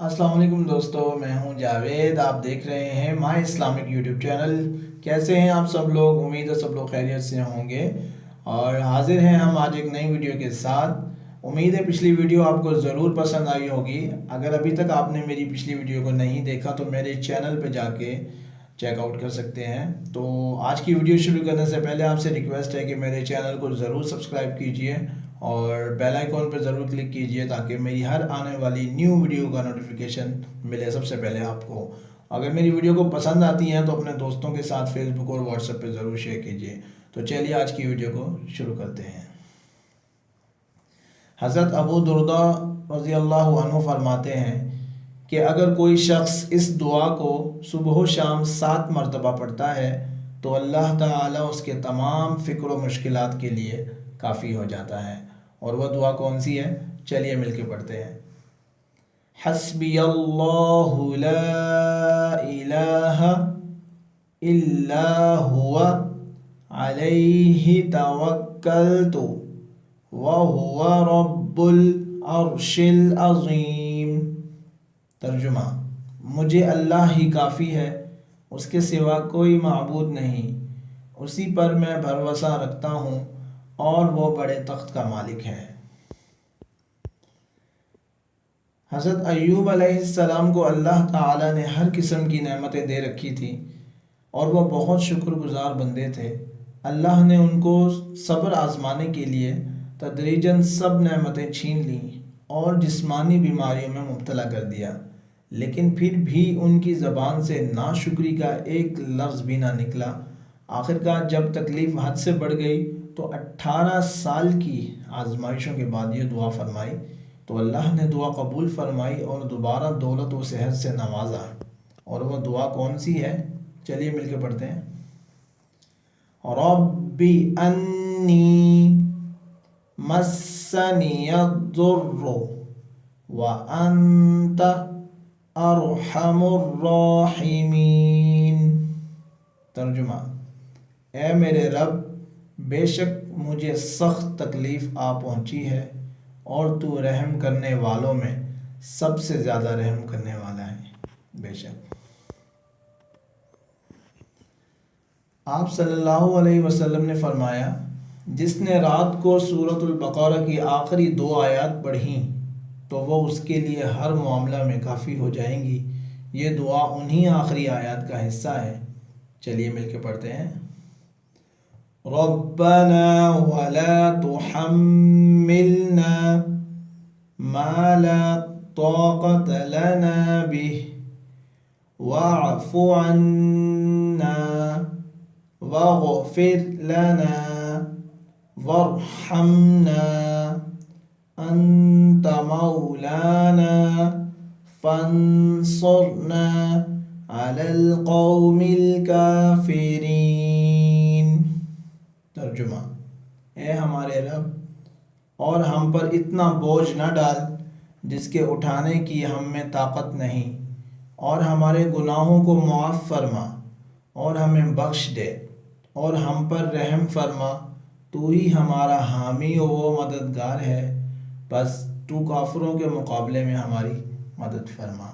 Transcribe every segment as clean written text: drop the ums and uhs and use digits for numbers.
अस्सलाम वालेकुम दोस्तों, मैं हूं जावेद। आप देख रहे हैं माय इस्लामिक यूट्यूब चैनल। कैसे हैं आप सब लोग? उम्मीद है सब लोग खैरियत से होंगे। और हाजिर हैं हम आज एक नई वीडियो के साथ। उम्मीद है पिछली वीडियो आपको ज़रूर पसंद आई होगी। अगर अभी तक आपने मेरी पिछली वीडियो को नहीं देखा तो मेरे चैनल पे जाके चेकआउट कर सकते हैं। तो आज की वीडियो शुरू करने से पहले आपसे रिक्वेस्ट है कि मेरे चैनल को ज़रूर सब्सक्राइब कीजिए और बेल आइकॉन पर ज़रूर क्लिक कीजिए ताकि मेरी हर आने वाली न्यू वीडियो का नोटिफिकेशन मिले सबसे पहले आपको। अगर मेरी वीडियो को पसंद आती हैं तो अपने दोस्तों के साथ फेसबुक और व्हाट्सएप पे ज़रूर शेयर कीजिए। तो चलिए आज की वीडियो को शुरू करते हैं। हज़रत अबू दुर्दा रज़ी अल्लाह अन्हु फरमाते हैं कि अगर कोई शख्स इस दुआ को सुबह शाम 7 मरतबा पढ़ता है तो अल्लाह ताला उसके तमाम फ़िक्र व मुश्किलात के लिए काफ़ी हो जाता है। और वह दुआ कौन सी है? चलिए मिलके पढ़ते हैं। हस्बी अल्लाहु ला इलाहा इल्ला हुवा अलैहि तवक्कलतु व हुवा रब्बुल अर्शिल अज़ीम। तर्जुमा: मुझे अल्लाह ही काफ़ी है, उसके सिवा कोई माबूद नहीं, उसी पर मैं भरोसा रखता हूँ और वो बड़े तख्त का मालिक है। हज़रत अय्यूब अलैहिस्सलाम को अल्लाह ताला ने हर किस्म की नेमतें दे रखी थी और वह बहुत शुक्रगुजार बंदे थे। अल्लाह ने उनको सब्र आजमाने के लिए तदरीजन सब नेमतें छीन लीं और जिस्मानी बीमारियों में मुब्तला कर दिया, लेकिन फिर भी उनकी ज़बान से नाशुक्री का एक लफ्ज़ भी ना निकला। आखिरकार जब तकलीफ़ हद से बढ़ गई तो 18 साल की आजमाइशों के बाद ये दुआ फरमाई तो अल्लाह ने दुआ कबूल फरमाई और दोबारा दौलत व सेहत से नवाजा। और वह दुआ कौन सी है? चलिए मिलकर पढ़ते हैं। रब्बी अन्नी मस्सनियद्दुर्रु व अंत अरहमुर राहिमीन। तर्जुमा: ए मेरे रब, बेशक मुझे सख्त तकलीफ़ आ पहुंची है और तू रहम करने वालों में सबसे ज़्यादा रहम करने वाला है। बेशक आप सल्लल्लाहु अलैहि वसल्लम ने फरमाया, जिसने रात को सूरतुल बकरा की आखिरी 2 आयत पढ़ी तो वो उसके लिए हर मामला में काफ़ी हो जाएंगी। ये दुआ उन्हीं आखिरी आयत का हिस्सा है। चलिए मिलके पढ़ते हैं। रब्बना वला तुहम्मिलना मा ला ताक़त लना बिह वअफ़ु अन्ना वग़फ़िर लना वरहमना अंत मौलाना फंसुरना अलल कौमिल काफिरीन। तर्जुमा: ए हमारे रब, और हम पर इतना बोझ न डाल जिसके उठाने की हम में ताकत नहीं, और हमारे गुनाहों को मुआफ़ फरमा और हमें बख्श दे और हम पर रहम फरमा। तू ही हमारा हामी व मददगार है, बस तू काफिरों के मुकाबले में हमारी मदद फरमा।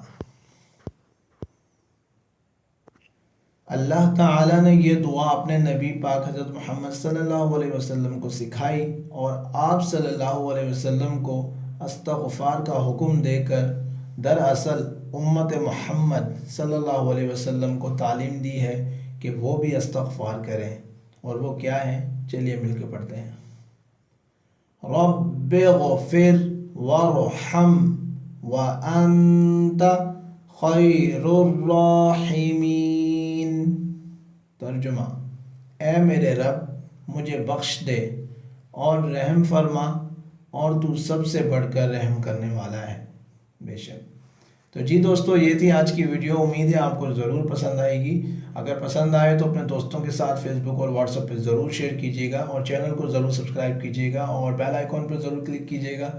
अल्लाह ताला ने ये दुआ अपने नबी पाक हज़रत मोहम्मद सल्लल्लाहु अलैहि वसल्लम को सिखाई और आप सल्लल्लाहु अलैहि वसल्लम को इस्तिग़फ़ार का हुक्म देकर दरअसल उम्मत मोहम्मद सल्लल्लाहु अलैहि वसल्लम को तालीम दी है कि वो भी इस्तिग़फ़ार करें। और वो क्या है? चलिए मिलकर पढ़ते हैं। रब्बिग़फ़िर वरहम व अंत खैरुर राहिमीन। तर्जुमा: ए मेरे रब, मुझे बख्श दे और रहम फरमा और तू सबसे बढ़कर रहम करने वाला है। बेशक। तो जी दोस्तों, ये थी आज की वीडियो। उम्मीद है आपको ज़रूर पसंद आएगी। अगर पसंद आए तो अपने दोस्तों के साथ फेसबुक और व्हाट्सएप पे ज़रूर शेयर कीजिएगा और चैनल को ज़रूर सब्सक्राइब कीजिएगा और बेल आइकॉन पर ज़रूर क्लिक कीजिएगा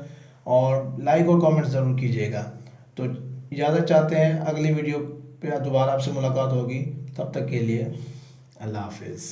और लाइक और कमेंट ज़रूर कीजिएगा। तो इजाज़त चाहते हैं, अगली वीडियो पे दोबारा आपसे मुलाकात होगी। तब तक के लिए अल्लाह हाफिज़।